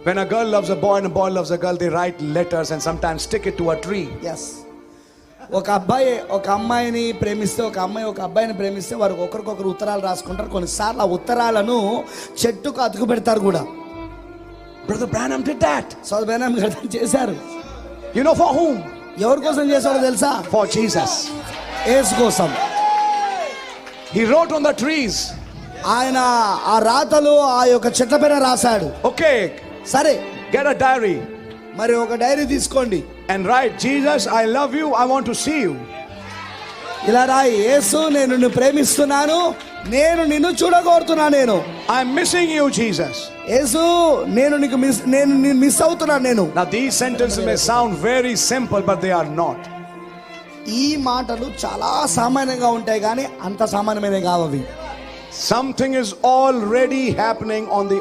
When a girl loves a boy and a boy loves a girl, they write letters and sometimes stick it to a tree. Yes, ఒక అబ్బాయి ఒక అమ్మాయిని ప్రేమిస్తే, ఒక అమ్మాయి ఒక అబ్బాయిని ప్రేమిస్తే వారు ఒకరికొకరు ఉత్తరాలు రాసుకుంటారు. కొన్నిసార్లు ఆ ఉత్తరాలను చెట్టుకు అతుకు పెడతారు కూడా. Brother Branham did that. సోదరు బ్రహ్నాం గారు చేశారు. You know for whom? ఎవరి కోసం చేశాడో తెలుసా? For Jesus. యేసు కోసం. He wrote on the trees. ఆయన ఆ రాతలు ఆ యొక్క చెట్ల పైన రాశాడు. Okay, సరే, get a diary మరి ఒక డైరీ తీసుకోండి. and write, Jesus, I love you, I want to see you. ఇలా రాయి, యేసు నేను నిన్ను ప్రేమిస్తున్నాను, నేను నిన్ను చూడగోరుతున్నాను, నేను I'm missing you, Jesus. యేసు నేను నిన్ను మిస్ అవుతున్నాను నేను. Now these sentences may sound very simple, but they are not. ఈ మాటలు చాలా సామాన్యంగా ఉంటాయి కానీ అంత సామాన్యమైన కావు అవి. Something is already happening on the